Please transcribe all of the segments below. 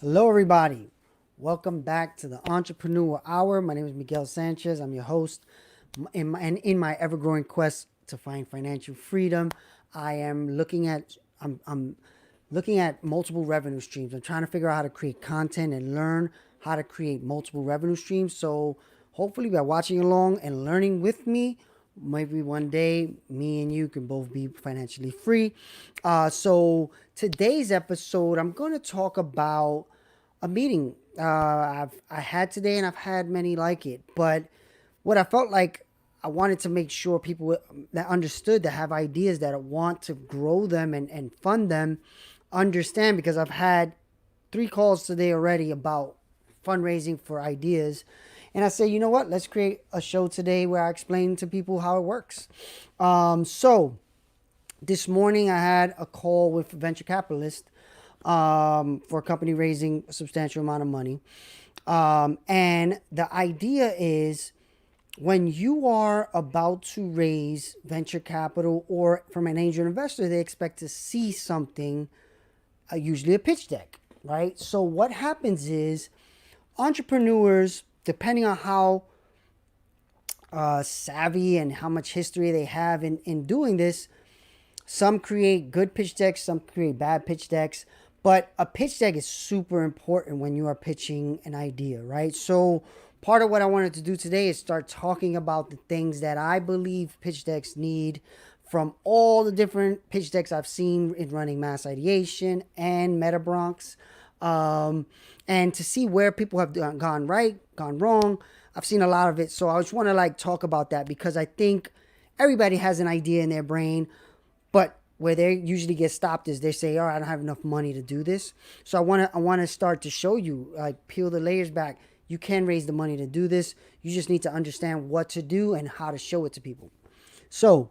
Hello, everybody. Welcome back to the Entrepreneur Hour. My name is Miguel Sanchez. I'm your host. In my ever-growing quest to find financial freedom, I am looking at I'm looking at multiple revenue streams. I'm trying to figure out how to create content and learn how to create multiple revenue streams. So hopefully, by watching along and learning with me, maybe one day me and you can both be financially free. So today's episode, I'm going to talk about a meeting I had today, and I've had many like it. But what I felt like I wanted to make sure people that understood, that have ideas, that want to grow them and fund them, understand, because I've had 3 calls today already about fundraising for ideas. And I say, you know what? Let's create a show today where I explain to people how it works. So this morning I had a call with a venture capitalist for a company raising a substantial amount of money. And the idea is, when you are about to raise venture capital or from an angel investor, they expect to see something, usually a pitch deck, right? So what happens is, entrepreneurs, depending on how savvy and how much history they have in doing this, some create good pitch decks, some create bad pitch decks. But a pitch deck is super important when you are pitching an idea, right? So part of what I wanted to do today is start talking about the things that I believe pitch decks need from all the different pitch decks I've seen in running mass ideation and Metabronx, and to see where people have gone right, gone wrong. I've seen a lot of it. So I just want to talk about that, because I think everybody has an idea in their brain, but where they usually get stopped is they say, "Oh, I don't have enough money to do this." So I want to start to show you, peel the layers back. You can raise the money to do this. You just need to understand what to do and how to show it to people. So,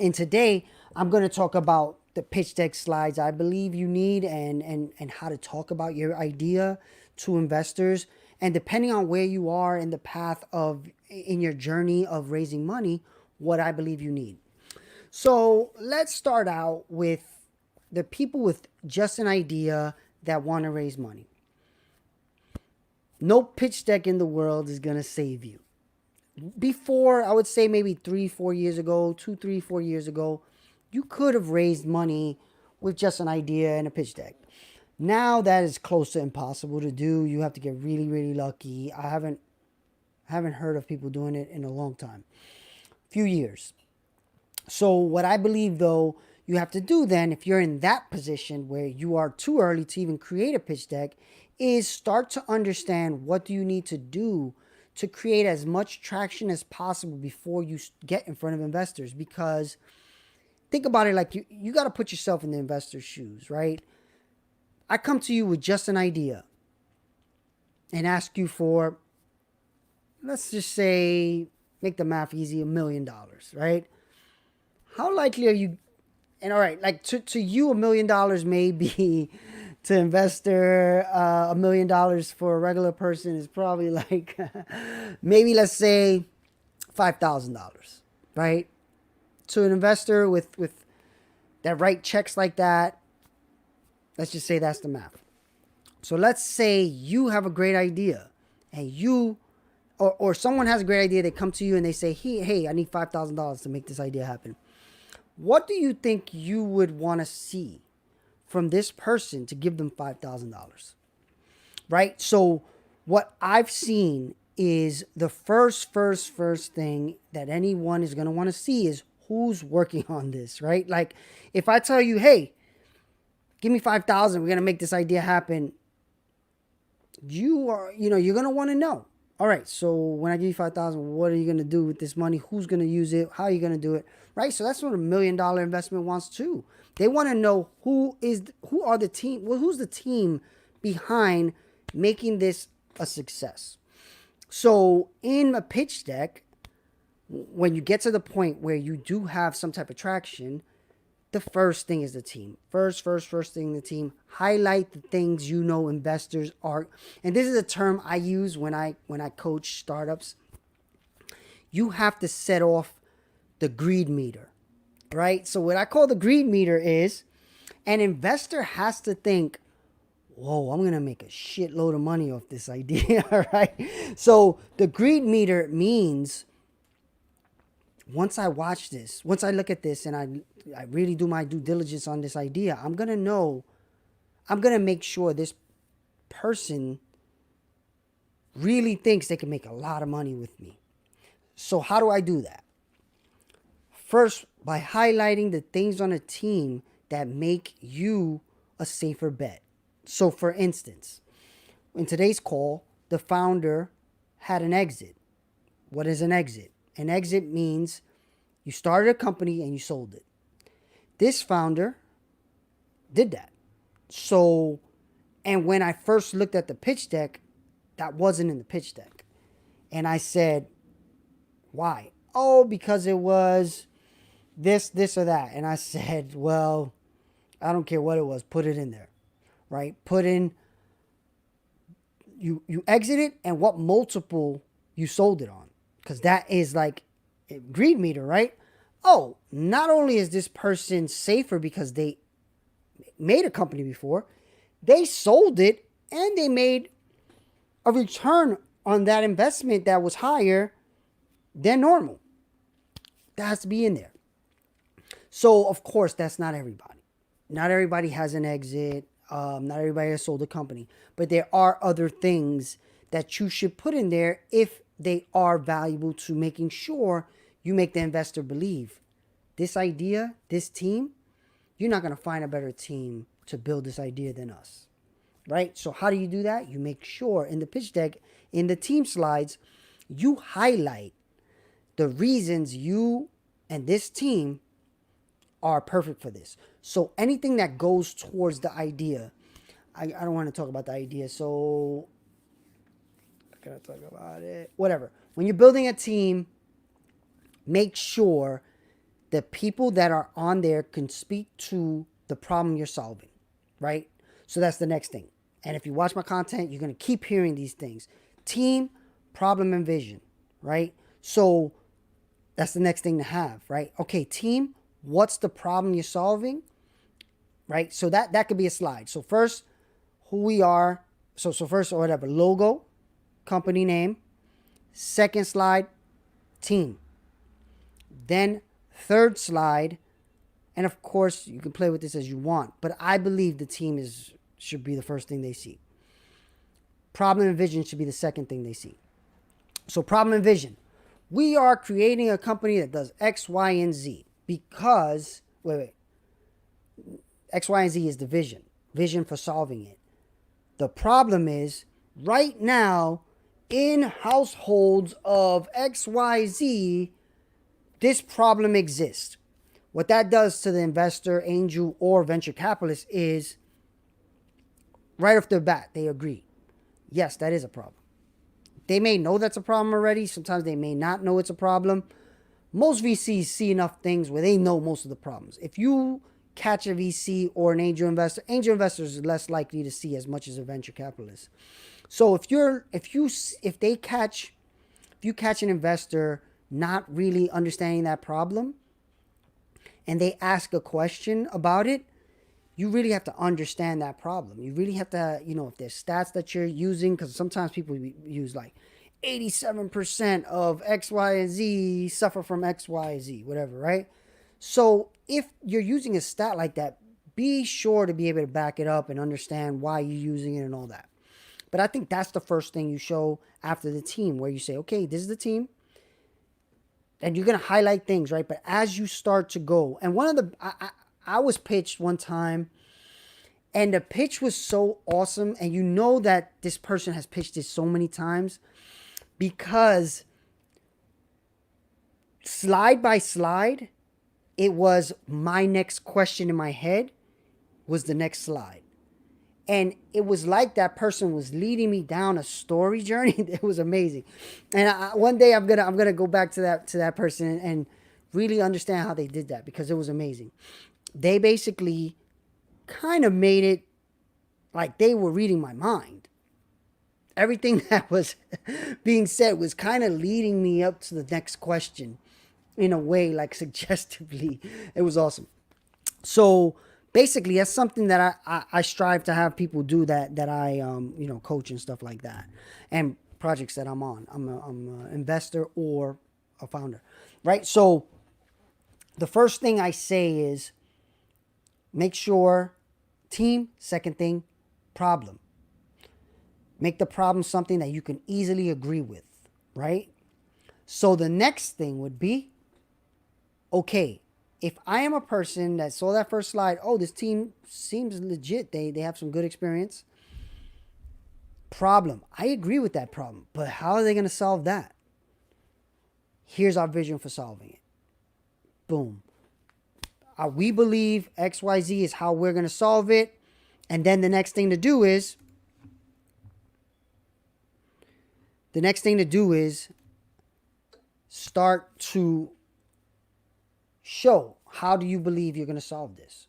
and today I'm going to talk about the pitch deck slides I believe you need, and how to talk about your idea to investors. And depending on where you are in the path of in your journey of raising money, what I believe you need. So let's start out with the people with just an idea that want to raise money. No pitch deck in the world is going to save you. Before, I would say maybe 3-4 years ago, 2, 3, 4 years ago, you could have raised money with just an idea and a pitch deck. Now that is close to impossible to do. You have to get really, really lucky. I haven't heard of people doing it in a long time, few years. So what I believe, though, you have to do then, if you're in that position where you are too early to even create a pitch deck, is start to understand what do you need to do to create as much traction as possible before you get in front of investors. Because think about it, like you got to put yourself in the investor's shoes, right? I come to you with just an idea and ask you for, let's just say, make the math easy, $1 million, right? How likely are you? And all right, like to you, $1 million may be, to investor, $1 million for a regular person is probably like maybe, let's say, $5,000, right? To an investor with that write checks like that, let's just say that's the math. So let's say you have a great idea, and you or someone has a great idea. They come to you and they say, hey, I need $5,000 to make this idea happen. What do you think you would want to see from this person to give them $5,000? Right? So what I've seen is the first thing that anyone is going to want to see is who's working on this, right? Like if I tell you, hey, give me 5,000, we're going to make this idea happen. You're going to want to know. All right, so when I give you 5,000, what are you going to do with this money? Who's going to use it? How are you going to do it? Right? So that's what $1 million investment wants too. They want to know who's the team behind making this a success. So in a pitch deck, when you get to the point where you do have some type of traction, the first thing is the team. First thing, the team. Highlight the things investors are, and this is a term I use when I coach startups. You have to set off the greed meter, right? So what I call the greed meter is, an investor has to think, whoa, I'm going to make a shitload of money off this idea, right? So the greed meter means once I watch this, once I look at this and I really do my due diligence on this idea, I'm going to make sure this person really thinks they can make a lot of money with me. So how do I do that? First, by highlighting the things on a team that make you a safer bet. So for instance, in today's call, the founder had an exit. What is an exit? An exit means you started a company and you sold it. This founder did that. So, and when I first looked at the pitch deck, that wasn't in the pitch deck. And I said, why? Oh, because it was this, or that. And I said, well, I don't care what it was. Put it in there, right? Put in, you exit it and what multiple you sold it on. Because that is like a greed meter, right? Oh, not only is this person safer because they made a company before, they sold it and they made a return on that investment that was higher than normal. That has to be in there. So, of course, that's not everybody. Not everybody has an exit. Not everybody has sold a company. But there are other things that you should put in there if they are valuable to making sure you make the investor believe this idea, this team, you're not going to find a better team to build this idea than us, right? So how do you do that? You make sure in the pitch deck, in the team slides, you highlight the reasons you and this team are perfect for this. So anything that goes towards the idea, I don't want to talk about the idea, so I gotta talk about it. Whatever. When you're building a team, make sure the people that are on there can speak to the problem you're solving, right? So that's the next thing. And if you watch my content, you're going to keep hearing these things. Team, problem, and vision, right? So that's the next thing to have, right? Okay, team, what's the problem you're solving, right? So that could be a slide. So first, who we are. So first, or whatever, logo, company name. Second slide, team. Then third slide, and of course, you can play with this as you want, but I believe the team should be the first thing they see. Problem and vision should be the second thing they see. So problem and vision. We are creating a company that does X, Y, and Z because, X, Y, and Z is the vision for solving it. The problem is, right now, in households of X, Y, Z, this problem exists. What that does to the investor, angel, or venture capitalist is, right off the bat, they agree. Yes, that is a problem. They may know that's a problem already. Sometimes they may not know it's a problem. Most VCs see enough things where they know most of the problems. If you catch a VC or an angel investor is less likely to see as much as a venture capitalist. So if you catch an investor not really understanding that problem and they ask a question about it, you really have to understand that problem. You really have to, if there's stats that you're using, because sometimes people use like 87% of X, Y, and Z suffer from X, Y, Z, whatever, right? So if you're using a stat like that, be sure to be able to back it up and understand why you're using it and all that. But I think that's the first thing you show after the team, where you say, okay, this is the team. And you're going to highlight things, right? But as you start to go, and I was pitched one time, and the pitch was so awesome. And you know that this person has pitched it so many times because slide by slide, it was my next question in my head was the next slide. And it was like that person was leading me down a story journey. It was amazing. And one day I'm gonna go back to that person and really understand how they did that, because it was amazing. They basically kind of made it like they were reading my mind. Everything that was being said was kind of leading me up to the next question in a way, like suggestively. It was awesome. So Basically, that's something that I strive to have people do that I coach and stuff like that, and projects that I'm on. I'm an investor or a founder, right? So the first thing I say is make sure team. Second thing, problem. Make the problem something that you can easily agree with, right? So the next thing would be, okay, if I am a person that saw that first slide, oh, this team seems legit. They have some good experience. Problem. I agree with that problem, but how are they going to solve that? Here's our vision for solving it. Boom. We believe XYZ is how we're going to solve it. And then the next thing to do is start to show, how do you believe you're going to solve this?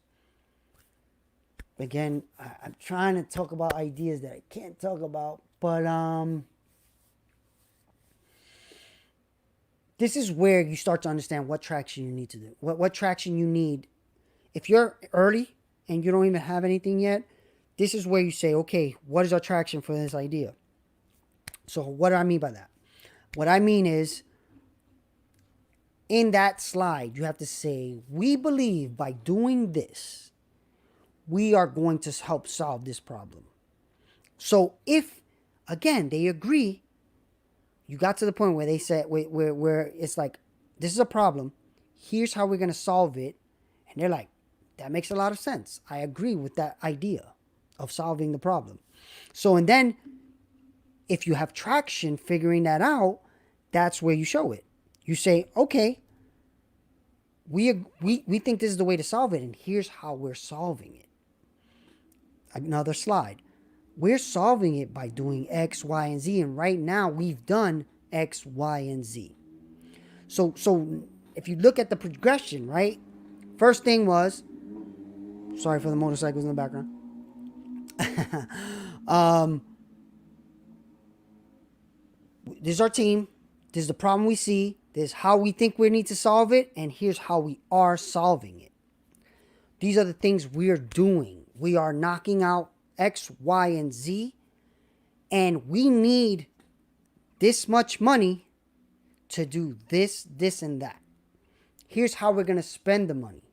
Again, I'm trying to talk about ideas that I can't talk about, but this is where you start to understand what traction you need to do. What traction you need. If you're early and you don't even have anything yet, this is where you say, okay, what is our traction for this idea? So what do I mean by that? What I mean is, in that slide, you have to say, we believe by doing this, we are going to help solve this problem. So if, again, they agree, you got to the point where they said, where it's like, this is a problem, here's how we're going to solve it. And they're like, that makes a lot of sense. I agree with that idea of solving the problem. So, and then if you have traction figuring that out, that's where you show it. You say, okay, we think this is the way to solve it, and here's how we're solving it. Another slide. We're solving it by doing X, Y, and Z, and right now we've done X, Y, and Z. So if you look at the progression, right? First thing was, sorry for the motorcycles in the background. This is our team. This is the problem we see. This is how we think we need to solve it. And here's how we are solving it. These are the things we're doing. We are knocking out X, Y, and Z. And we need this much money to do this, this, and that. Here's how we're going to spend the money.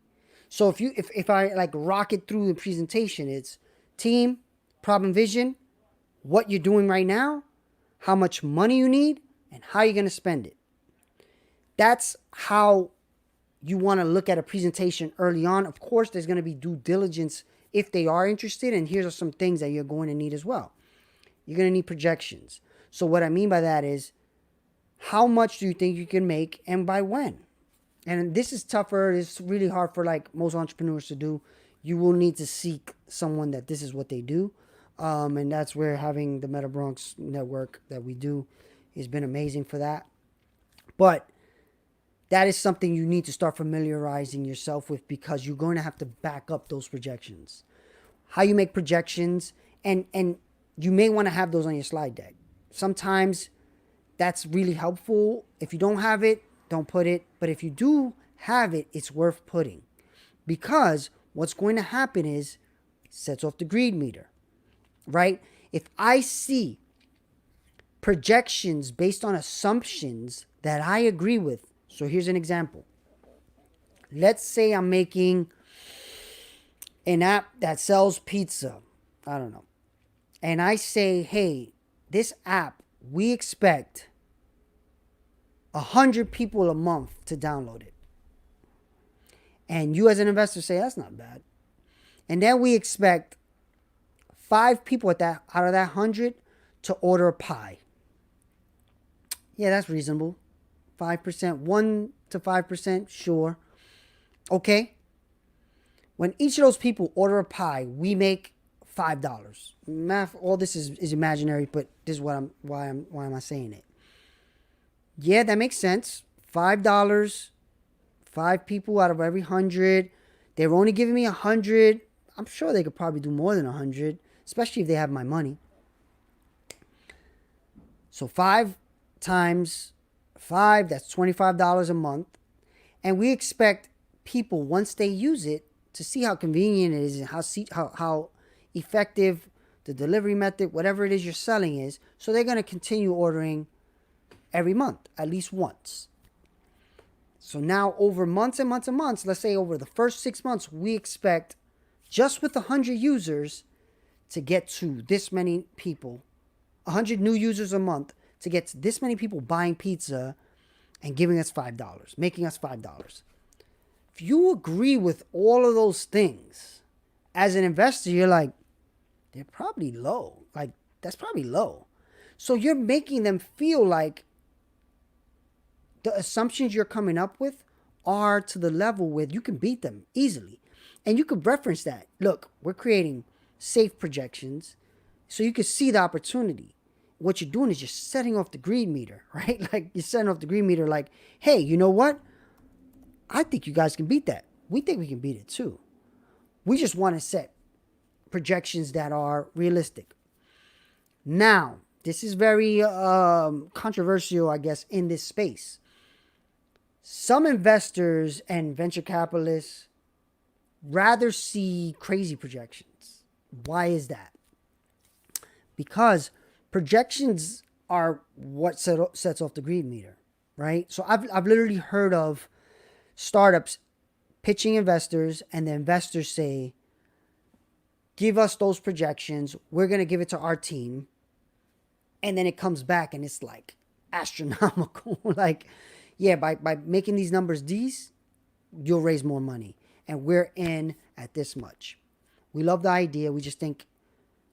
So if I like rocket through the presentation, it's team, problem, vision, what you're doing right now, how much money you need, and how you're going to spend it. That's how you want to look at a presentation early on. Of course, there's going to be due diligence if they are interested, and here's some things that you're going to need as well. You're going to need projections. So what I mean by that is, how much do you think you can make and by when? And this is tougher. It's really hard for like most entrepreneurs to do. You will need to seek someone that this is what they do. And that's where having the Meta Bronx network that we do has been amazing for that. But that is something you need to start familiarizing yourself with, because you're going to have to back up those projections. How you make projections, and you may want to have those on your slide deck. Sometimes that's really helpful. If you don't have it, don't put it. But if you do have it, it's worth putting, because what's going to happen is it sets off the greed meter, right? If I see projections based on assumptions that I agree with. So here's an example. Let's say I'm making an app that sells pizza. I don't know. And I say, hey, this app, we expect 100 people a month to download it. And you as an investor say, that's not bad. And then we expect 5 people out of that 100 to order a pie. Yeah, that's reasonable. 5%, 1 to 5%, sure. Okay. When each of those people order a pie, we make $5. Math, all this is imaginary, but this is why am I saying it? Yeah, that makes sense. $5, 5 people out of every 100. They're only giving me 100. I'm sure they could probably do more than 100, especially if they have my money. So 5 times 5, that's $25 a month. And we expect people, once they use it, to see how convenient it is and how effective the delivery method, whatever it is you're selling is. So they're going to continue ordering every month, at least once. So now over months and months and months, let's say over the first 6 months, we expect just with 100 users to get to this many people, 100 new users a month to get to this many people buying pizza and giving us $5, making us $5. If you agree with all of those things, as an investor, you're like, they're probably low. Like, that's probably low. So you're making them feel like the assumptions you're coming up with are to the level where you can beat them easily. And you could reference that. Look, we're creating safe projections so you can see the opportunity. What you're doing is just setting off the greed meter, right? Like you're setting off the greed meter like, hey, you know what? I think you guys can beat that. We think we can beat it too. We just want to set projections that are realistic. Now, this is very controversial, I guess, in this space. Some investors and venture capitalists rather see crazy projections. Why is that? Because projections are what sets off the greed meter, right? So I've literally heard of startups pitching investors, and the investors say, give us those projections. We're going to give it to our team. And then it comes back and it's like astronomical. Like, yeah, by making these numbers you'll raise more money. And we're in at this much. We love the idea. We just think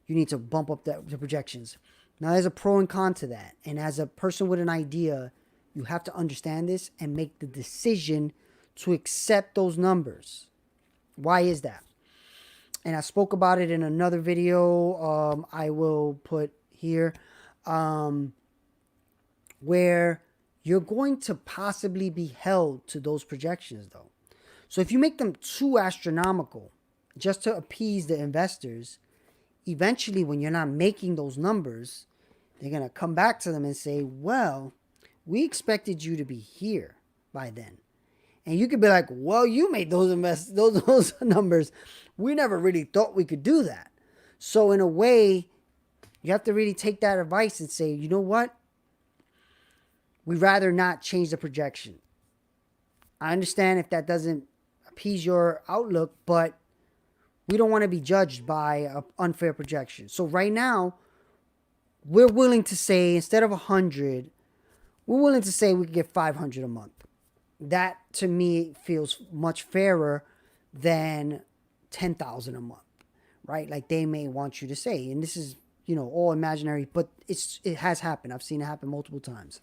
you need to bump up the projections. Now, there's a pro and con to that. And as a person with an idea, you have to understand this and make the decision to accept those numbers. Why is that? And I spoke about it in another video I will put here, where you're going to possibly be held to those projections, though. So if you make them too astronomical just to appease the investors, eventually when you're not making those numbers, they're going to come back to them and say, well, we expected you to be here by then. And you could be like, well, you made those numbers. We never really thought we could do that. So in a way, you have to really take that advice and say, you know what? We'd rather not change the projection. I understand if that doesn't appease your outlook, but we don't want to be judged by an unfair projection. So right now, we're willing to say, instead of 100, we're willing to say we could get 500 a month. That, to me, feels much fairer than 10,000 a month, right? Like they may want you to say, and this is, all imaginary, but it has happened. I've seen it happen multiple times.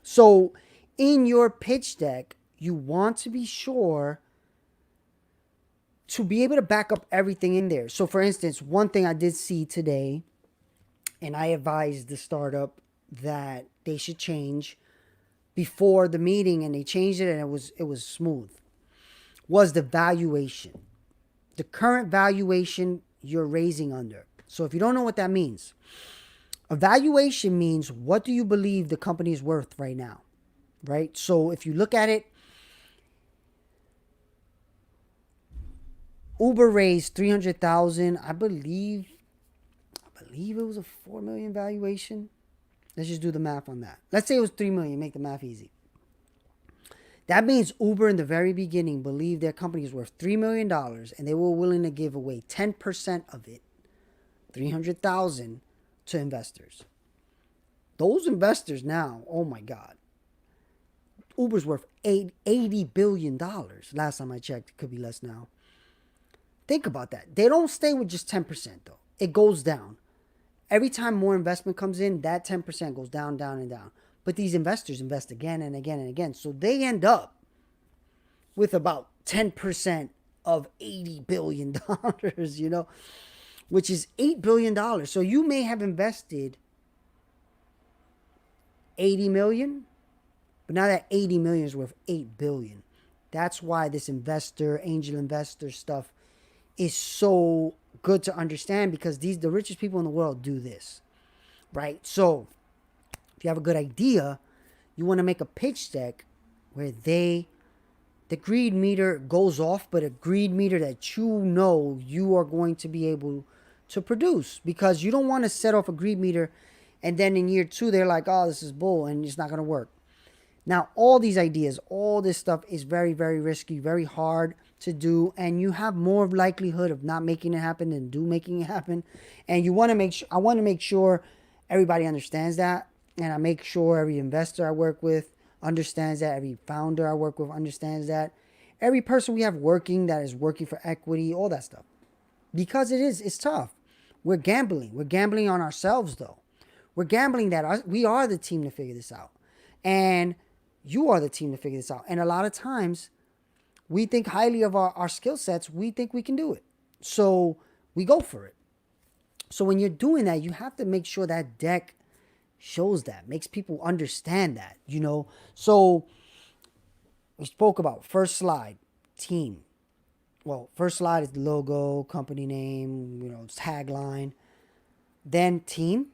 So in your pitch deck, you want to be sure to be able to back up everything in there. So for instance, one thing I did see today, and I advised the startup that they should change before the meeting, and they changed it, and it was smooth, was the valuation. The current valuation you're raising under. So if you don't know what that means, a valuation means what do you believe the company is worth right now, right? So if you look at it, Uber raised $300,000. I believe it was a $4 million valuation. Let's just do the math on that. Let's say it was $3 million. Make the math easy. That means Uber in the very beginning believed their company is worth $3 million, and they were willing to give away 10% of it, $300,000, to investors. Those investors now, oh my God, Uber's worth $80 billion. Last time I checked, it could be less now. Think about that. They don't stay with just 10% though. It goes down. Every time more investment comes in, that 10% goes down, down, and down. But these investors invest again and again and again. So they end up with about 10% of $80 billion, which is $8 billion. So you may have invested $80 million, but now that $80 million is worth $8 billion. That's why this angel investor stuff is so good to understand, because the richest people in the world do this, right? So if you have a good idea, you want to make a pitch deck where they the greed meter goes off, but a greed meter that you know you are going to be able to produce, because you don't want to set off a greed meter and then in year 2 they're like, oh, this is bull and it's not going to work. Now, all these ideas, all this stuff is very, very risky, very hard to do, and you have more likelihood of not making it happen than making it happen. And you want to make sure, I want to make sure everybody understands that, and I make sure every investor I work with understands that, every founder I work with understands that, every person we have working that is working for equity, all that stuff. Because it's tough. We're gambling. We're gambling on ourselves, though. We're gambling that we are the team to figure this out. And you are the team to figure this out. And a lot of times, we think highly of our skill sets. We think we can do it. So we go for it. So when you're doing that, you have to make sure that deck shows that, makes people understand that, you know. So we spoke about first slide, team. Well, first slide is the logo, company name, you know, tagline. Then team.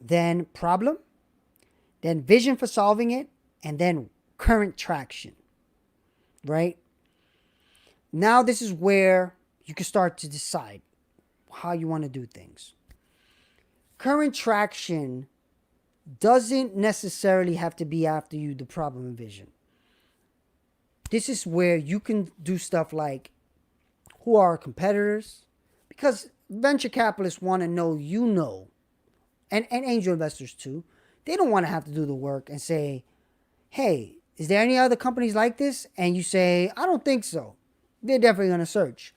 Then problem. Then vision for solving it. And then current traction. Right? Now this is where you can start to decide how you want to do things. Current traction doesn't necessarily have to be after you the problem and vision. This is where you can do stuff like, who are our competitors? Because venture capitalists want to know, you know, and angel investors too. They don't want to have to do the work and say, hey, is there any other companies like this? And you say, I don't think so. They're definitely going to search.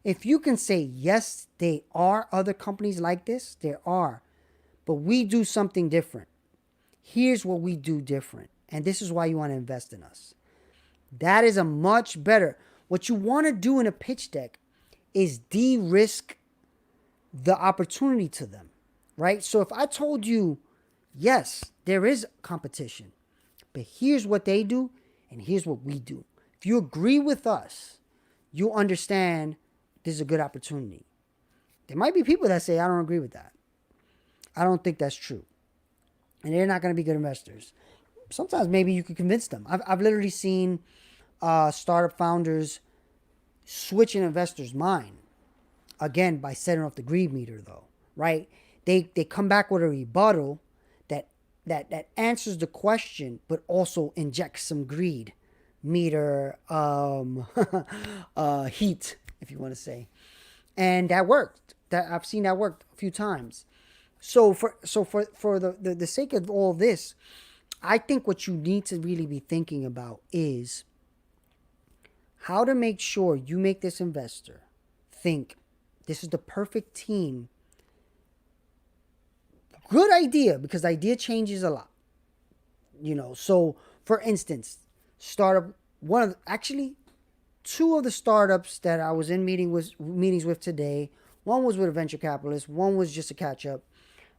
If you can say, yes, there are other companies like this, there are. But we do something different. Here's what we do different. And this is why you want to invest in us. That is a much better. What you want to do in a pitch deck is de-risk the opportunity to them, right? So if I told you, yes, there is competition, but here's what they do and here's what we do. If you agree with us, you understand this is a good opportunity. There might be people that say, I don't agree with that. I don't think that's true. And they're not going to be good investors. Sometimes maybe you could convince them. I've literally seen startup founders switch an investor's mind. Again, by setting off the greed meter, though, right? They come back with a rebuttal that answers the question, but also injects some greed meter, heat, if you want to say. And that worked. That I've seen that work a few times. So for the sake of all this, I think what you need to really be thinking about is how to make sure you make this investor think this is the perfect team. Good idea, because the idea changes a lot. You know, so for instance, two of the startups that I was in meetings with today. One was with a venture capitalist. One was just a catch up.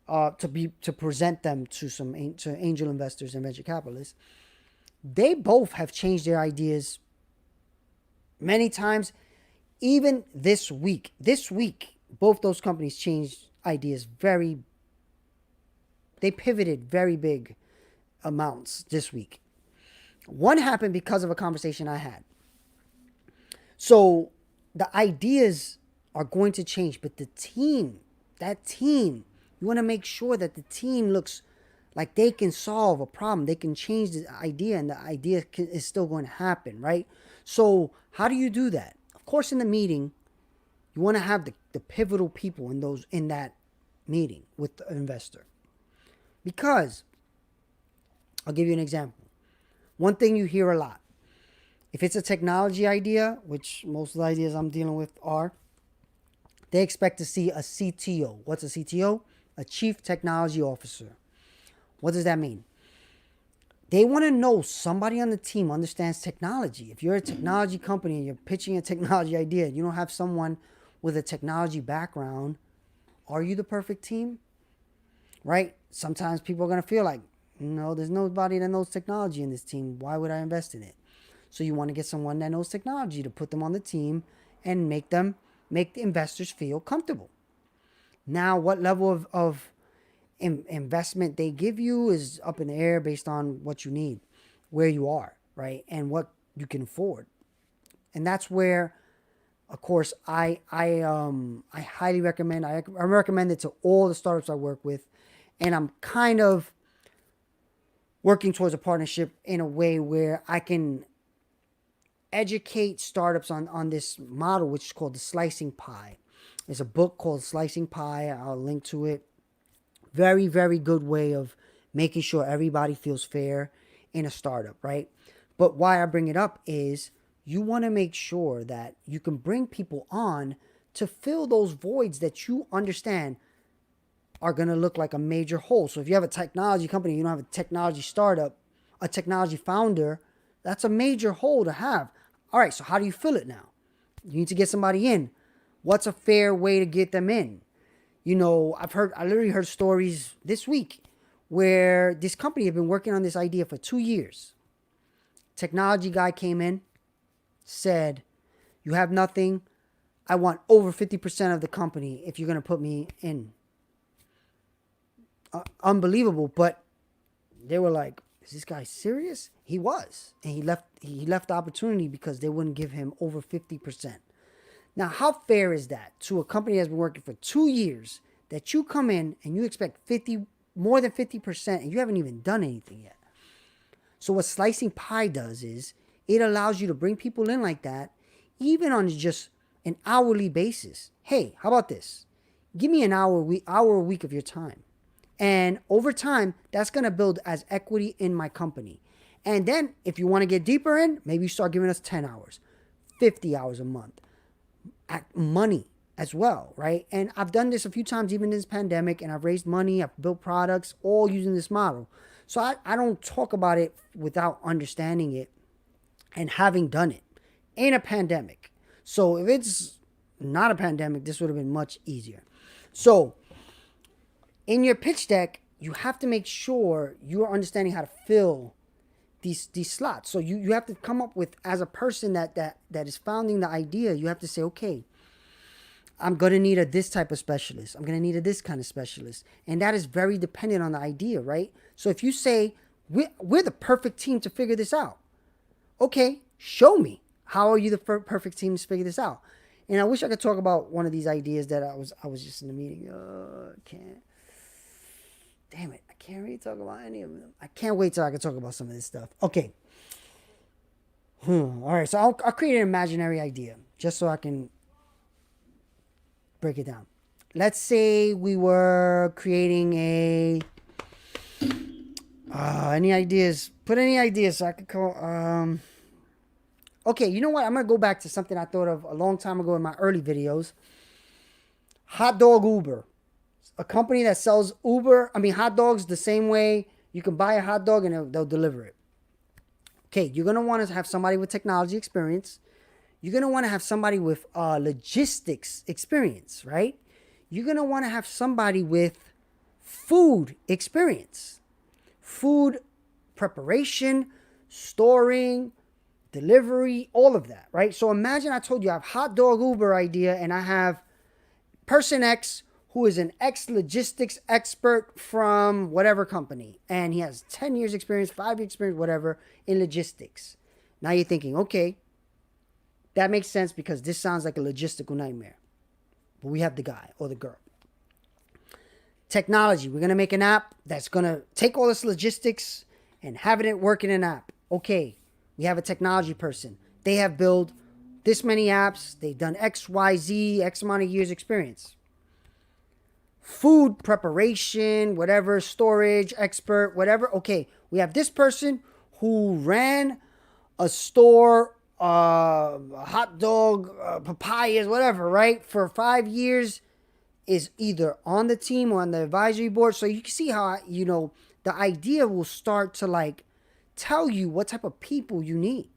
To present them to angel investors and venture capitalists. They both have changed their ideas many times. Even this week, both those companies changed ideas they pivoted very big amounts this week. One happened because of a conversation I had. So the ideas are going to change, but that team, you want to make sure that the team looks like they can solve a problem. They can change the idea, and the idea is still going to happen, right? So how do you do that? Of course, in the meeting, you want to have the pivotal people in that meeting with the investor. Because, I'll give you an example. One thing you hear a lot, if it's a technology idea, which most of the ideas I'm dealing with are, they expect to see a CTO. What's a CTO? A Chief Technology Officer. What does that mean? They want to know somebody on the team understands technology. If you're a technology company and you're pitching a technology idea, you don't have someone with a technology background, are you the perfect team? Right? Sometimes people are going to feel like, no, there's nobody that knows technology in this team. Why would I invest in it? So you want to get someone that knows technology to put them on the team and make the investors feel comfortable. Now, what level of investment they give you is up in the air based on what you need, where you are, right? And what you can afford. And that's where, of course, I highly recommend. I recommend it to all the startups I work with, and I'm kind of working towards a partnership in a way where I can educate startups on this model, which is called the slicing pie. There's a book called Slicing Pie. I'll link to it. Very, very good way of making sure everybody feels fair in a startup, right? But why I bring it up is you want to make sure that you can bring people on to fill those voids that you understand are going to look like a major hole. So if you have a technology company, you don't have a technology startup, a technology founder, that's a major hole to have. All right, so how do you fill it now? You need to get somebody in. What's a fair way to get them in? You know, I literally heard stories this week where this company had been working on this idea for 2 years. Technology guy came in, said, you have nothing. I want over 50% of the company if you're going to put me in. Unbelievable. But they were like, is this guy serious? He was. And he left the opportunity because they wouldn't give him over 50%. Now, how fair is that to a company that's been working for 2 years that you come in and you expect more than 50% and you haven't even done anything yet? So what Slicing Pie does is it allows you to bring people in like that, even on just an hourly basis. Hey, how about this? Give me an hour a week of your time. And over time, that's going to build as equity in my company. And then if you want to get deeper in, maybe you start giving us 10 hours, 50 hours a month. Money as well, right? And I've done this a few times, even in this pandemic, and I've raised money, I've built products, all using this model. So I don't talk about it without understanding it and having done it in a pandemic. So if it's not a pandemic, this would have been much easier. So in your pitch deck, you have to make sure you're understanding how to fill these slots. So you have to come up with, as a person that is founding the idea, you have to say, okay, I'm going to need this type of specialist. I'm going to need this kind of specialist. And that is very dependent on the idea, right? So if you say, we're the perfect team to figure this out. Okay, show me. How are you the perfect team to figure this out? And I wish I could talk about one of these ideas that I was just in a meeting. I can't. Damn it. I can't really talk about any of them. I can't wait till I can talk about some of this stuff. Okay. All right. So I'll create an imaginary idea just so I can break it down. Let's say we were creating any ideas? Put any ideas so I could call. Okay. You know what? I'm going to go back to something I thought of a long time ago in my early videos. Hot dog Uber. A company that sells hot dogs the same way you can buy a hot dog and they'll deliver it. Okay, you're going to want to have somebody with technology experience. You're going to want to have somebody with logistics experience, right? You're going to want to have somebody with food experience. Food preparation, storing, delivery, all of that, right? So imagine I told you I have hot dog Uber idea and I have person X who is an ex-logistics expert from whatever company. And he has 10 years experience, 5 years experience, whatever, in logistics. Now you're thinking, okay, that makes sense because this sounds like a logistical nightmare. But we have the guy or the girl. Technology. We're going to make an app that's going to take all this logistics and have it work in an app. Okay, we have a technology person. They have built this many apps. They've done X, Y, Z, X amount of years experience. Food preparation, whatever, storage expert, whatever. Okay, we have this person who ran a store, hot dog, papayas, whatever, right? For 5 years, is either on the team or on the advisory board. So you can see how, the idea will start to tell you what type of people you need,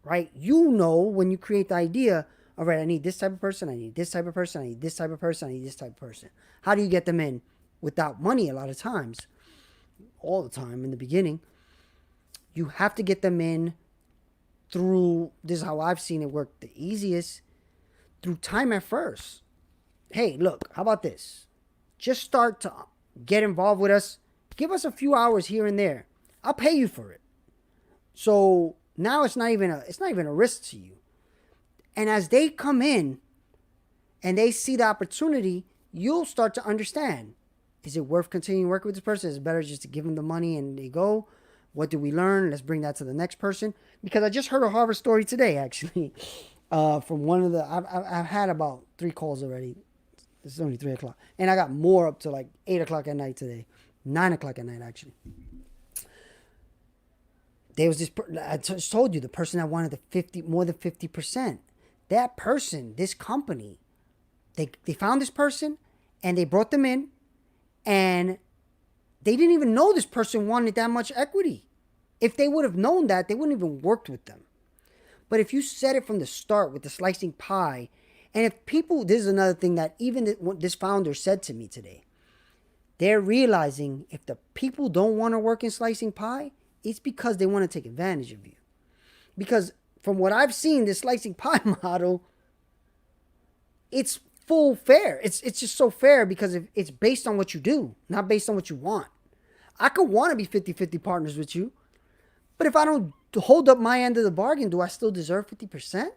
right? When you create the idea, all right, I need this type of person, I need this type of person, I need this type of person, I need this type of person. How do you get them in without money a lot of times? All the time in the beginning. You have to get them in through, this is how I've seen it work the easiest, through time at first. Hey, look, how about this? Just start to get involved with us. Give us a few hours here and there. I'll pay you for it. So Now it's not even a risk to you. And as they come in and they see the opportunity, you'll start to understand. Is it worth continuing working with this person? Is it better just to give them the money and they go? What did we learn? Let's bring that to the next person. Because I just heard a Harvard story today, actually, from one of the. I've had about 3 calls already. It's only 3 o'clock, and I got more up to like 8 o'clock at night today, 9 o'clock at night actually. There was this. I just told you the person that wanted the more than 50%. That person, this company, they found this person, and they brought them in, and they didn't even know this person wanted that much equity. If they would have known that, they wouldn't even worked with them. But if you said it from the start with the slicing pie, and if people, this is another thing that even this founder said to me today, they're realizing if the people don't want to work in slicing pie, it's because they want to take advantage of you. Because from what I've seen, this slicing pie model, it's full fair. It's just so fair because it's based on what you do, not based on what you want. I could want to be 50-50 partners with you, but if I don't hold up my end of the bargain, do I still deserve 50%? Of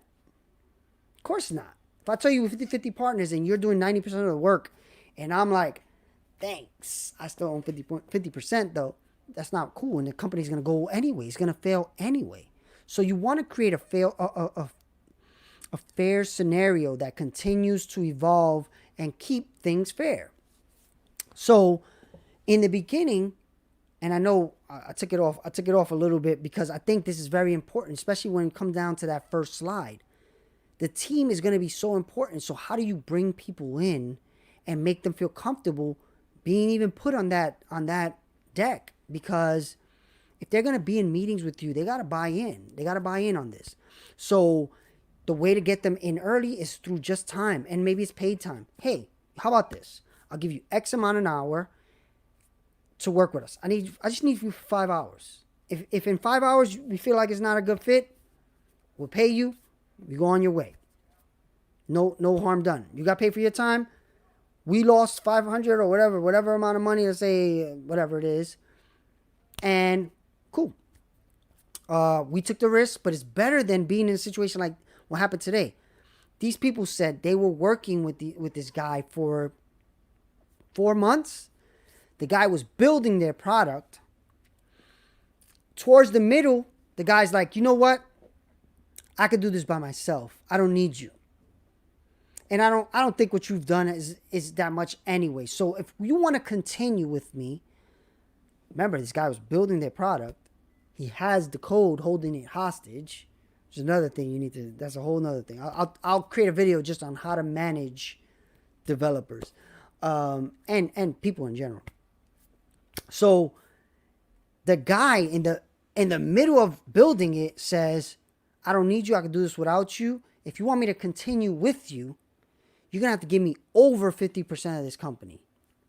course not. If I tell you we're 50-50 partners and you're doing 90% of the work and I'm like, thanks, I still own 50% though, that's not cool. And the company's going to go anyway. It's going to fail anyway. So you want to create a fair scenario that continues to evolve and keep things fair. So in the beginning, and I know I took it off a little bit because I think this is very important, especially when it comes down to that first slide. The team is going to be so important. So how do you bring people in and make them feel comfortable being even put on that deck? Because if they're going to be in meetings with you, they got to buy in. They got to buy in on this. So the way to get them in early is through just time, and maybe it's paid time. Hey, how about this? I'll give you X amount an hour to work with us. I just need you for 5 hours. If in 5 hours we feel like it's not a good fit, we'll pay you. You go on your way. No harm done. You got paid for your time. We lost 500 or whatever amount of money, let's say whatever it is, and cool. We took the risk, but it's better than being in a situation like what happened today. These people said they were working with this guy for 4 months. The guy was building their product. Towards the middle, the guy's like, you know what? I could do this by myself. I don't need you. And I don't think what you've done is that much anyway. So if you want to continue with me, remember this guy was building their product. He has the code holding it hostage. Which is another thing that's a whole nother thing. I'll create a video just on how to manage developers and people in general. So the guy in the middle of building it says, I don't need you. I can do this without you. If you want me to continue with you, you're going to have to give me over 50% of this company.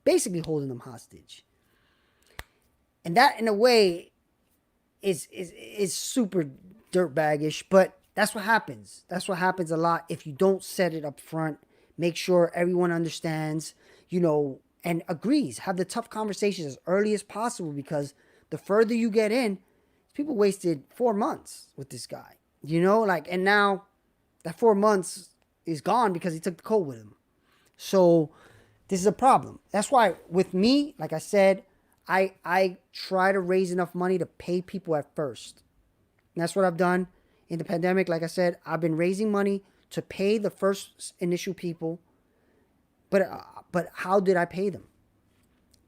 Basically holding them hostage. And that, in a way, is super dirtbaggish, but that's what happens. That's what happens a lot if you don't set it up front. Make sure everyone understands, and agrees. Have the tough conversations as early as possible, because the further you get in, people wasted 4 months with this guy, and now that 4 months is gone because he took the code with him. So this is a problem. That's why with me, like I said, I try to raise enough money to pay people at first. And that's what I've done in the pandemic. Like I said, I've been raising money to pay the first initial people. But how did I pay them?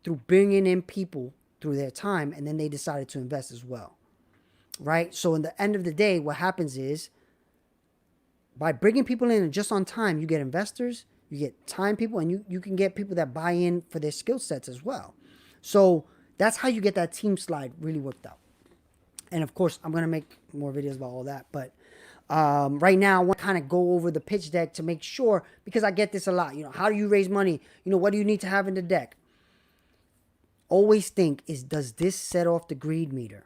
Through bringing in people through their time, and then they decided to invest as well. Right? So in the end of the day, what happens is, by bringing people in and just on time, you get investors, you get time people, and you can get people that buy in for their skill sets as well. So that's how you get that team slide really worked out. And of course, I'm going to make more videos about all that. But right now, I want to kind of go over the pitch deck to make sure, because I get this a lot. How do you raise money? What do you need to have in the deck? Always think, does this set off the greed meter?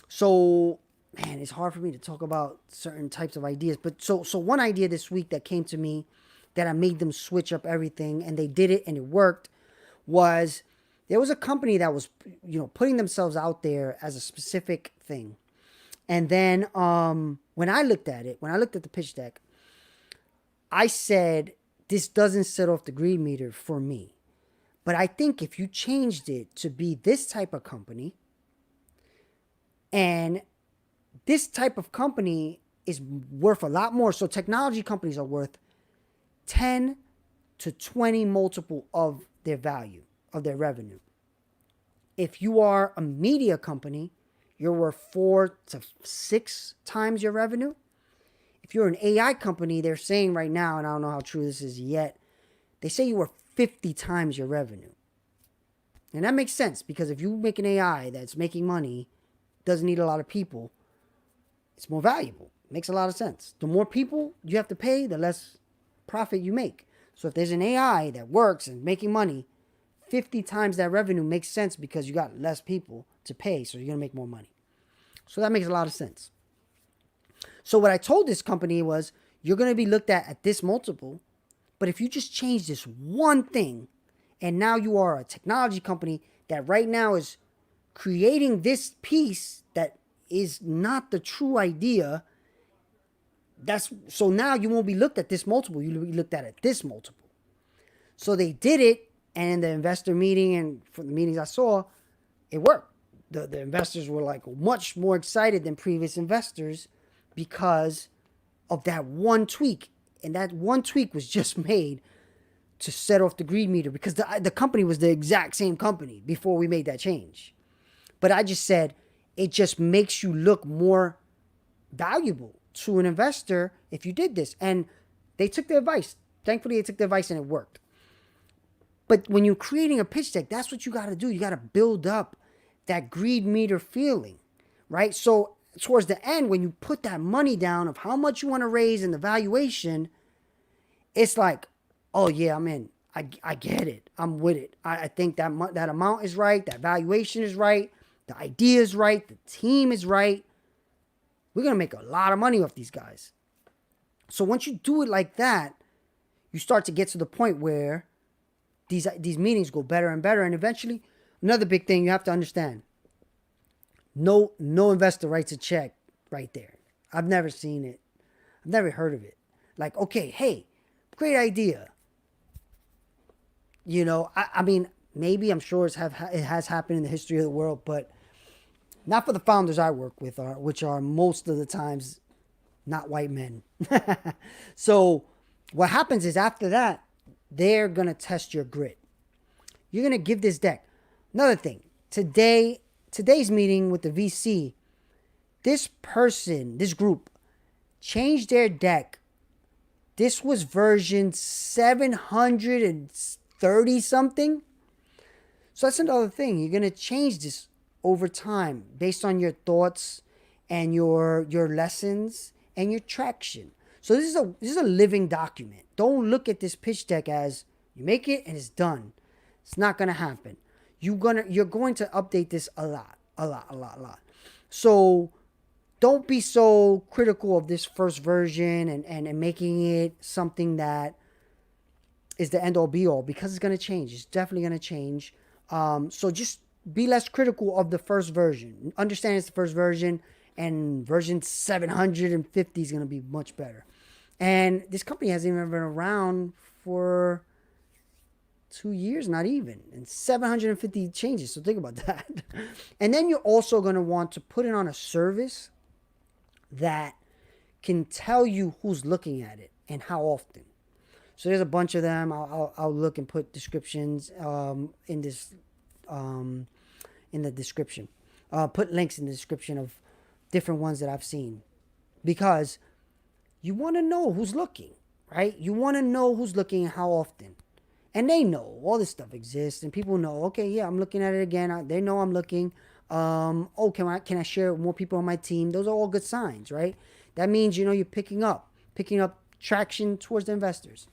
So, man, it's hard for me to talk about certain types of ideas. But so one idea this week that came to me that I made them switch up everything, and they did it and it worked, was there was a company that was, putting themselves out there as a specific thing. And then when I looked at the pitch deck, I said, this doesn't set off the greed meter for me. But I think if you changed it to be this type of company, and this type of company is worth a lot more. So technology companies are worth 10 to 20 multiple of their value, of their revenue. If you are a media company, you're worth 4 to 6 times your revenue. If you're an AI company, they're saying right now, and I don't know how true this is yet, they say you worth 50 times your revenue. And that makes sense, because if you make an AI that's making money, doesn't need a lot of people, it's more valuable. Makes a lot of sense. The more people you have to pay, the less profit you make. So if there's an AI that works and making money, 50 times that revenue makes sense, because you got less people to pay, so you're going to make more money. So that makes a lot of sense. So what I told this company was, you're going to be looked at this multiple, but if you just change this one thing, and now you are a technology company that right now is creating this piece that is not the true idea, so now you won't be looked at this multiple, you'll be looked at this multiple. So they did it, and in the investor meeting and from the meetings I saw, it worked. The investors were like much more excited than previous investors because of that one tweak. And that one tweak was just made to set off the greed meter, because the company was the exact same company before we made that change. But I just said, it just makes you look more valuable to an investor if you did this. And they took the advice. Thankfully, they took the advice and it worked. But when you're creating a pitch deck, that's what you got to do. You got to build up that greed meter feeling, right? So towards the end, when you put that money down of how much you want to raise and the valuation, it's like, oh yeah, I'm in. I get it. I'm with it. I think that amount is right. That valuation is right. The idea is right. The team is right. We're going to make a lot of money off these guys. So once you do it like that, you start to get to the point where these meetings go better and better. And eventually, another big thing you have to understand, no investor writes a check right there. I've never seen it. I've never heard of it. Like, okay, hey, great idea. You know, I mean, maybe, I'm sure it has happened in the history of the world, but not for the founders I work with, which are most of the times not white men. So what happens is, after that, they're going to test your grit. You're going to give this deck. Another thing, today's meeting with the VC, this group changed their deck. This was version 730 something. So that's another thing. You're going to change this over time based on your thoughts and your lessons and your traction. So this is a living document. Don't look at this pitch deck as you make it and it's done. It's not going to happen. You're going to update this a lot. So don't be so critical of this first version and making it something that is the end all be all, because it's going to change. It's definitely going to change. So just be less critical of the first version. Understand it's the first version, and version 750 is going to be much better. And this company hasn't even been around for 2 years, not even, and 750 changes. So think about that. And then you're also going to want to put it on a service that can tell you who's looking at it and how often. So there's a bunch of them. I'll look and put descriptions in the description. Put links in the description of different ones that I've seen, because you want to know who's looking, right? You want to know who's looking and how often. And they know all this stuff exists, and people know, okay, yeah, I'm looking at it again. They know I'm looking. Can I share it with more people on my team? Those are all good signs, right? That means, you're picking up traction towards the investors.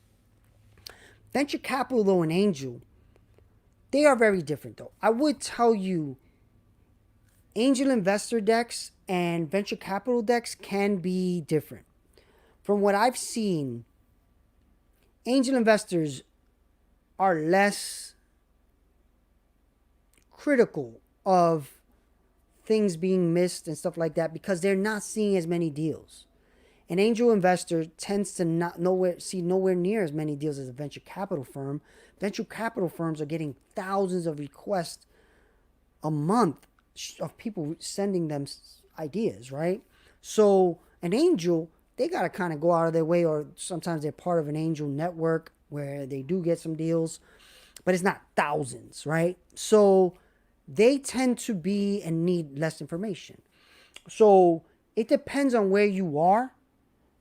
Venture capital, though, and angel, they are very different, though. I would tell you, angel investor decks and venture capital decks can be different. From what I've seen, angel investors are less critical of things being missed and stuff like that because they're not seeing as many deals. An angel investor tends to not see nowhere near as many deals as a venture capital firm. Venture capital firms are getting thousands of requests a month of people sending them ideas, right? So an angel, they got to kind of go out of their way, or sometimes they're part of an angel network where they do get some deals, but it's not thousands, right? So they tend to be and need less information. So it depends on where you are,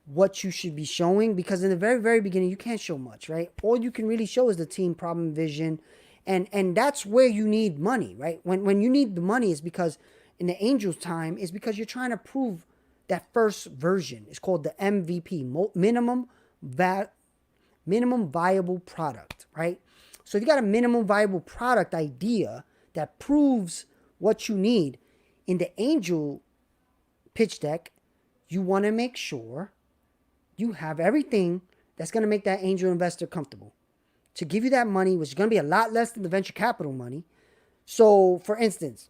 what you should be showing, because in the very, very beginning, you can't show much, right? All you can really show is the team, problem, vision, and that's where you need money, right? When you need the money is because in the angel's time is because you're trying to prove that first version. It's called the MVP, minimum viable product, right? So if you got a minimum viable product idea that proves what you need in the angel pitch deck, you want to make sure you have everything that's going to make that angel investor comfortable to give you that money, which is going to be a lot less than the venture capital money. So, for instance,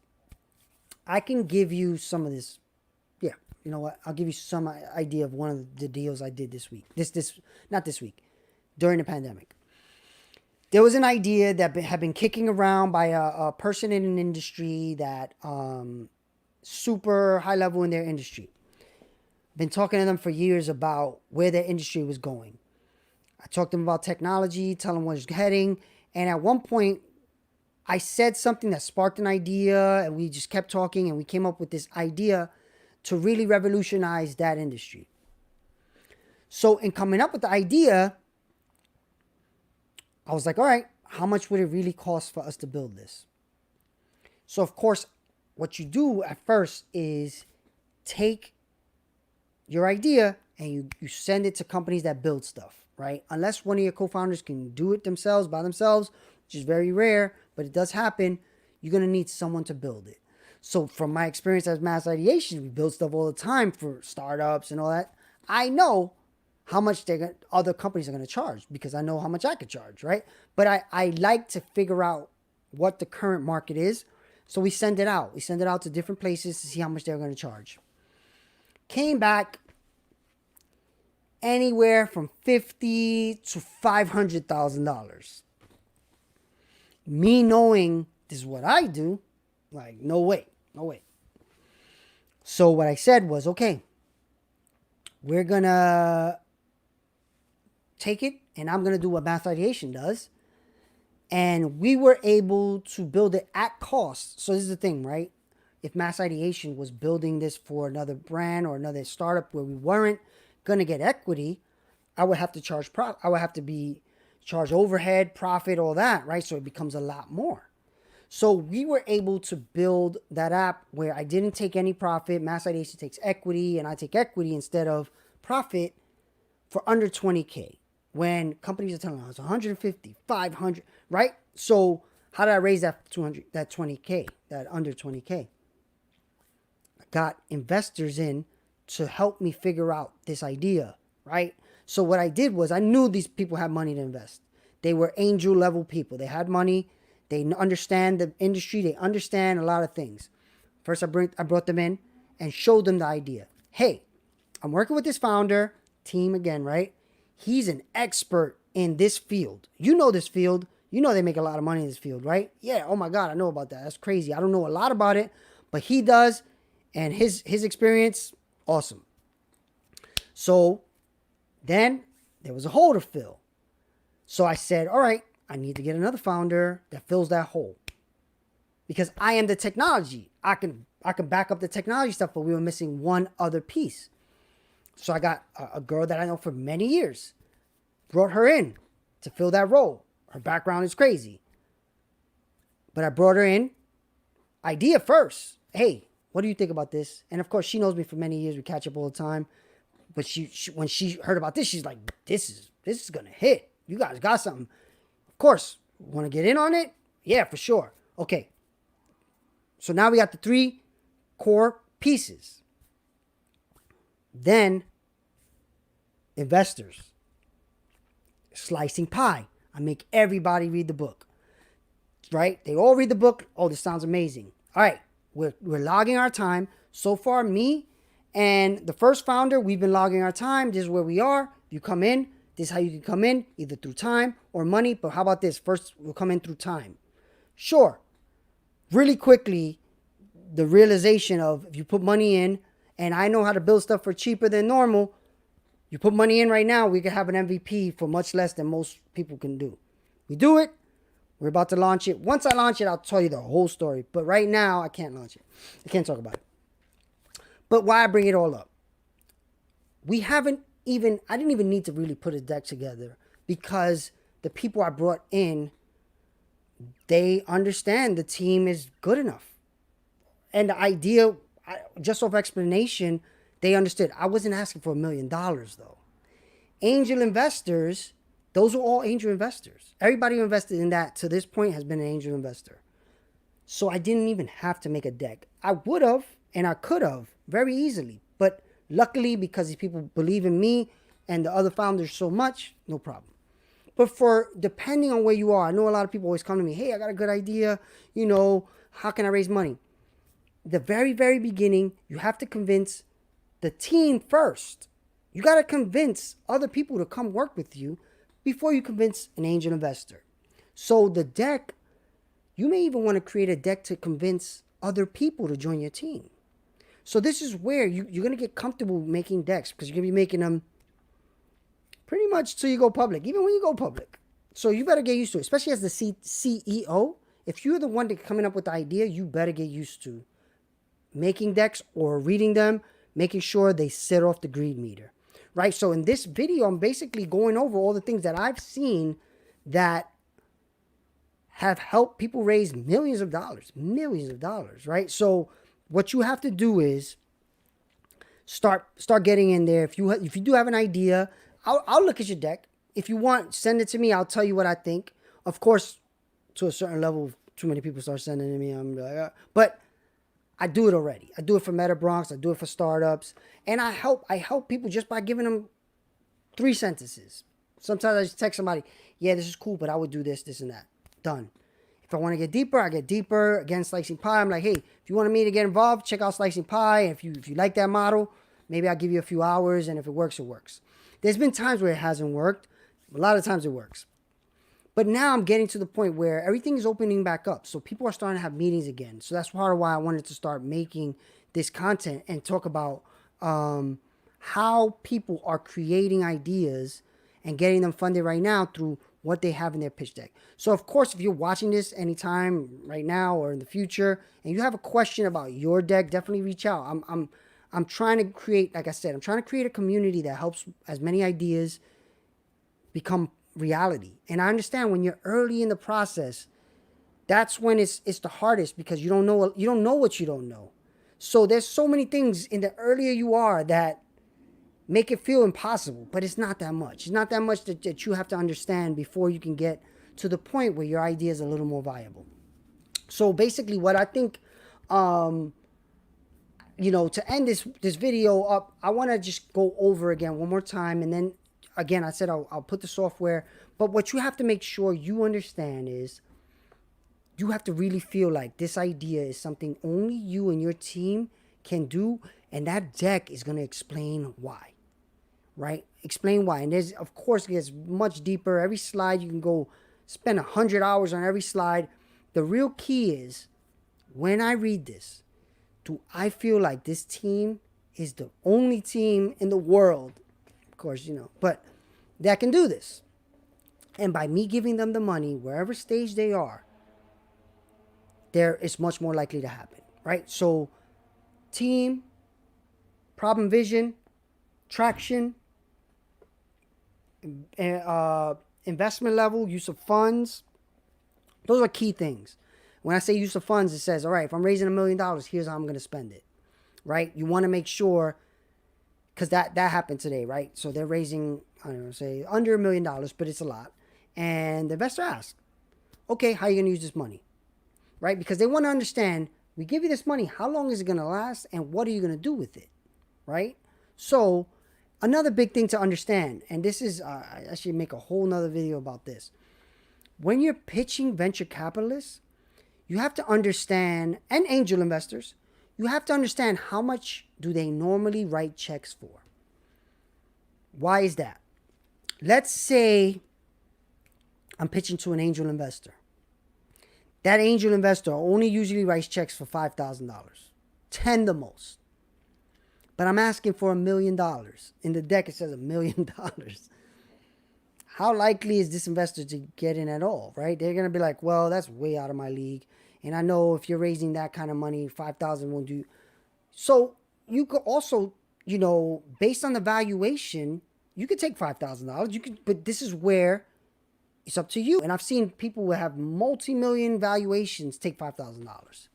I can give you some of this. Yeah, you know what? I'll give you some idea of one of the deals I did this week. Not this week, during the pandemic. There was an idea that had been kicking around by a person in an industry that super high level in their industry. Been talking to them for years about where their industry was going. I talked to them about technology, tell them where it's heading. And at one point, I said something that sparked an idea, and we just kept talking, and we came up with this idea to really revolutionize that industry. So in coming up with the idea, I was like, all right, how much would it really cost for us to build this? So, of course, what you do at first is take your idea and you send it to companies that build stuff, right? Unless one of your co-founders can do it themselves by themselves, which is very rare, but it does happen, you're going to need someone to build it. So from my experience as Mass Ideation, we build stuff all the time for startups and all that. I know how much other companies are going to charge because I know how much I could charge, right? But I like to figure out what the current market is. So we send it out. We send it out to different places to see how much they're going to charge. Came back anywhere from $50,000 to $500,000. Me knowing this is what I do, like, no way. So what I said was, okay, we're going to take it, and I'm going to do what Mass Ideation does. And we were able to build it at cost. So this is the thing, right? If Mass Ideation was building this for another brand or another startup where we weren't going to get equity, I would have to charge charge overhead, profit, all that, right? So it becomes a lot more. So we were able to build that app where I didn't take any profit. Mass Ideation takes equity, and I take equity instead of profit for under $20K. When companies are telling us 150, 500, right? So how did I raise that 20K, that under 20K? I got investors in to help me figure out this idea, right? So what I did was I knew these people had money to invest. They were angel level people. They had money. They understand the industry. They understand a lot of things. First, I brought them in and showed them the idea. Hey, I'm working with this founder, team again, right? He's an expert in this field. You know this field. You know they make a lot of money in this field, right? Yeah, oh my God, I know about that. That's crazy. I don't know a lot about it, but he does, and his experience, awesome. So then there was a hole to fill. So I said, all right, I need to get another founder that fills that hole. Because I am the technology. I can back up the technology stuff, but we were missing one other piece. So I got a girl that I know for many years, brought her in to fill that role. Her background is crazy. But I brought her in, idea first. Hey, what do you think about this? And of course, she knows me for many years. We catch up all the time. But she when she heard about this, she's like, this is going to hit. You guys got something. Of course, want to get in on it? Yeah, for sure. Okay. So now we got the 3 core pieces. Then, investors. Slicing pie. I make everybody read the book. Right? They all read the book. Oh, this sounds amazing. All right. We're logging our time. So far, me and the first founder, we've been logging our time. This is where we are. You come in. This is how you can come in, either through time or money. But how about this? First, we'll come in through time. Sure. Really quickly, the realization of if you put money in, and I know how to build stuff for cheaper than normal, you put money in right now, we can have an MVP for much less than most people can do. We do it. We're about to launch it. Once I launch it, I'll tell you the whole story. But right now, I can't launch it. I can't talk about it. But why I bring it all up? I didn't even need to really put a deck together because the people I brought in, they understand the team is good enough. And the idea, just off explanation, they understood. I wasn't asking for $1 million though. Angel investors, those are all angel investors. Everybody who invested in that to this point has been an angel investor. So I didn't even have to make a deck. I would have and I could have very easily. But luckily, because these people believe in me and the other founders so much, no problem. But depending on where you are, I know a lot of people always come to me, hey, I got a good idea. How can I raise money? The very, very beginning, you have to convince the team first. You got to convince other people to come work with you before you convince an angel investor. So the deck, you may even want to create a deck to convince other people to join your team. So this is where you're going to get comfortable making decks because you're going to be making them pretty much till you go public, even when you go public. So you better get used to it, especially as the CEO. If you're the one that's coming up with the idea, you better get used to making decks or reading them, making sure they set off the greed meter, right? So in this video, I'm basically going over all the things that I've seen that have helped people raise millions of dollars, right? So what you have to do is start getting in there. If you do have an idea, I'll look at your deck. If you want, send it to me. I'll tell you what I think. Of course, to a certain level, if too many people start sending it to me, I'm like, but I do it already. I do it for Meta Bronx. I do it for startups. And I help people just by giving them 3 sentences. Sometimes I just text somebody, yeah, this is cool, but I would do this, this, and that. Done. If I want to get deeper, I get deeper. Again, Slicing Pie, I'm like, hey, if you wanted me to get involved, check out Slicing Pie. If you like that model, maybe I'll give you a few hours, and if it works, it works. There's been times where it hasn't worked. A lot of times it works. But now I'm getting to the point where everything is opening back up. So people are starting to have meetings again. So that's part of why I wanted to start making this content and talk about how people are creating ideas and getting them funded right now through what they have in their pitch deck. So of course, if you're watching this anytime right now or in the future, and you have a question about your deck, definitely reach out. I'm trying to create, like I said, I'm trying to create a community that helps as many ideas become reality. And I understand when you're early in the process, that's when it's the hardest because you don't know what you don't know. So there's so many things in the earlier you are that make it feel impossible, but it's not that much. It's not that much that you have to understand before you can get to the point where your idea is a little more viable. So basically what I think, to end this video up, I want to just go over again one more time. And then again, I said I'll put the software, but what you have to make sure you understand is you have to really feel like this idea is something only you and your team can do. And that deck is going to explain why, right? Explain why. And there's, of course, it gets much deeper. Every slide, you can go spend 100 hours on every slide. The real key is when I read this, do I feel like this team is the only team in the world, of course, but that can do this. And by me giving them the money, wherever stage they are, it's much more likely to happen, right? So team, problem vision, traction, investment level, use of funds. Those are key things. When I say use of funds, it says, all right, if I'm raising $1 million, here's how I'm going to spend it, right? You want to make sure, because that happened today, right? So they're raising, I don't know, say under $1 million, but it's a lot. And the investor asked, okay, how are you going to use this money, right? Because they want to understand, we give you this money, how long is it going to last? And what are you going to do with it, right? So another big thing to understand, and this is, I should make a whole nother video about this. When you're pitching venture capitalists, you have to understand, and angel investors, you have to understand how much do they normally write checks for. Why is that? Let's say I'm pitching to an angel investor. That angel investor only usually writes checks for $5,000, 10 the most. But I'm asking for $1 million. In the deck, it says $1 million. How likely is this investor to get in at all, right? They're going to be like, well, that's way out of my league. And I know if you're raising that kind of money, 5,000 won't do. So you could also, based on the valuation, you could take $5,000. But this is where it's up to you. And I've seen people who have multi-million valuations take $5,000.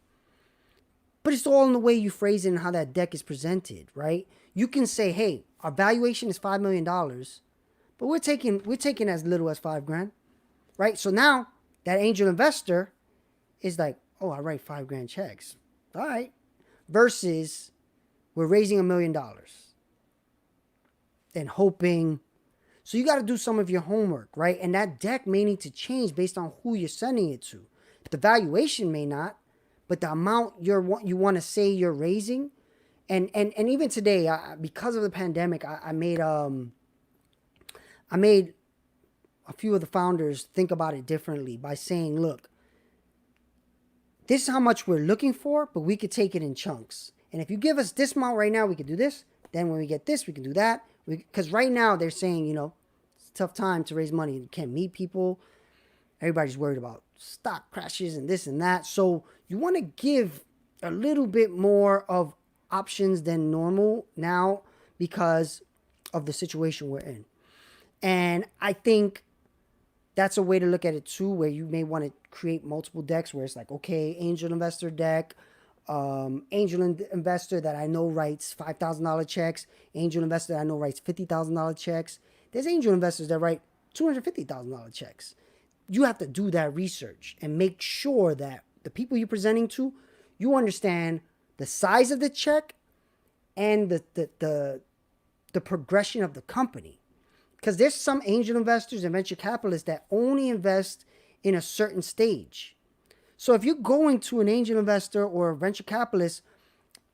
But it's all in the way you phrase it and how that deck is presented, right? You can say, hey, our valuation is $5 million, but we're taking as little as $5,000, right? So now that angel investor is like, oh, I write $5,000 checks. All right. Versus we're raising $1 million and hoping. So you got to do some of your homework, right? And that deck may need to change based on who you're sending it to. The valuation may not, but the amount you want to say you're raising, and even today, because of the pandemic, I made a few of the founders think about it differently by saying, look, this is how much we're looking for, but we could take it in chunks. And if you give us this amount right now, we could do this. Then when we get this, we can do that. Because right now they're saying, it's a tough time to raise money. You can't meet people. Everybody's worried about stock crashes and this and that. So you want to give a little bit more of options than normal now because of the situation we're in. And I think that's a way to look at it too, where you may want to create multiple decks where it's like, okay, angel investor deck, angel investor that I know writes $5,000 checks, angel investor that I know writes $50,000 checks. There's angel investors that write $250,000 checks. You have to do that research and make sure that the people you're presenting to, you understand the size of the check and the progression of the company. Because there's some angel investors and venture capitalists that only invest in a certain stage. So if you're going to an angel investor or a venture capitalist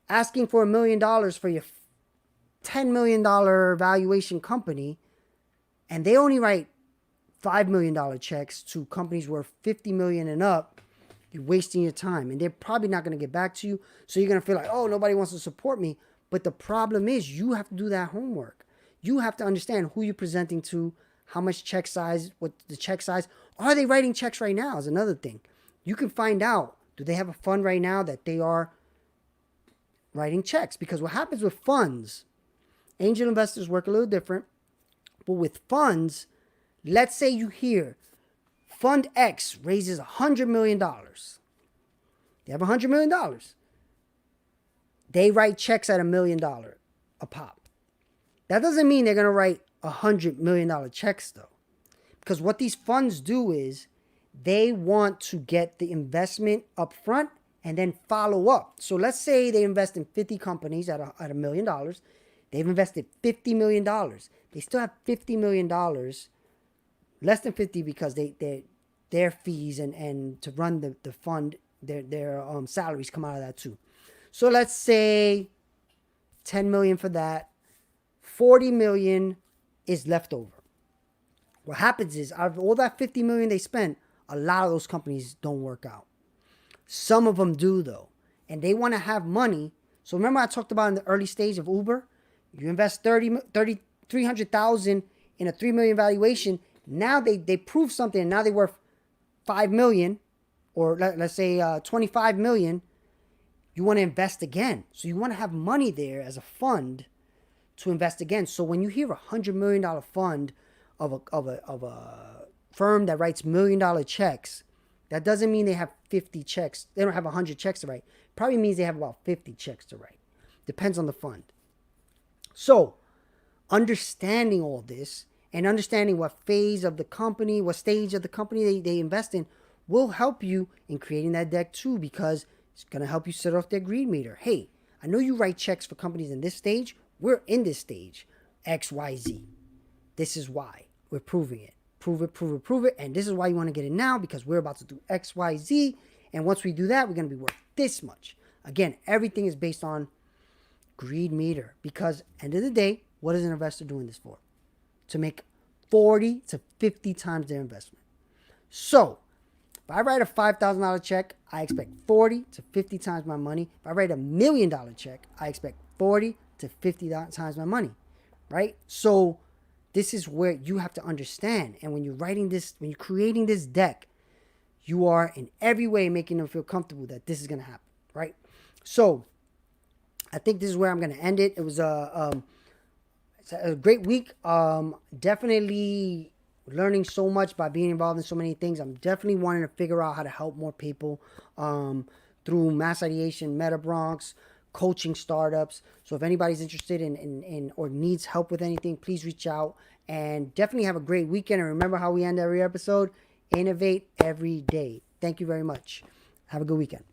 asking for $1 million for your $10 million valuation company, and they only write $5 million checks to companies worth $50 million and up, you're wasting your time. And they're probably not going to get back to you. So you're going to feel like, oh, nobody wants to support me. But the problem is you have to do that homework. You have to understand who you're presenting to, how much check size, what the check size. Are they writing checks right now is another thing. You can find out, do they have a fund right now that they are writing checks? Because what happens with funds, angel investors work a little different. But with funds, let's say you hear Fund X raises $100 million. They have $100 million. They write checks at $1 million a pop. That doesn't mean they're going to write $100 million checks, though. Because what these funds do is they want to get the investment up front and then follow up. So let's say they invest in 50 companies at $1 million. They've invested $50 million. They still have $50 million, less than 50 because their fees and to run the fund, their salaries come out of that too. So let's say $10 million for that. $40 million is left over. What happens is, out of all that $50 million they spent, a lot of those companies don't work out. Some of them do, though. And they want to have money. So remember I talked about in the early stage of Uber? You invest $300,000 in a $3 million valuation. Now they prove something, and now they're worth $5 million, or let's say $25 million. You want to invest again. So you want to have money there as a fund to invest again. So when you hear a $100 million fund of a firm that writes $1 million checks, that doesn't mean they have 50 checks. They don't have 100 checks to write. Probably means they have about 50 checks to write. Depends on the fund. So understanding all this and understanding what phase of the company, what stage of the company they invest in will help you in creating that deck too, because it's going to help you set off their greed meter. Hey, I know you write checks for companies in this stage. We're in this stage, X, Y, Z. This is why. We're proving it. Prove it. And this is why you want to get it now, because we're about to do X, Y, Z. And once we do that, we're going to be worth this much. Again, everything is based on greed meter, because end of the day, what is an investor doing this for? To make 40 to 50 times their investment. So if I write a $5,000 check, I expect 40 to 50 times my money. If I write $1 million check, I expect 40 to 50 times my money, right? So this is where you have to understand. And when you're writing this, when you're creating this deck, you are in every way making them feel comfortable that this is going to happen, right? So I think this is where I'm going to end it. It was a great week. Definitely learning so much by being involved in so many things. I'm definitely wanting to figure out how to help more people through mass ideation, Meta Bronx, coaching startups. So if anybody's interested in or needs help with anything, please reach out, and definitely have a great weekend. And remember how we end every episode: innovate every day. Thank you very much. Have a good weekend.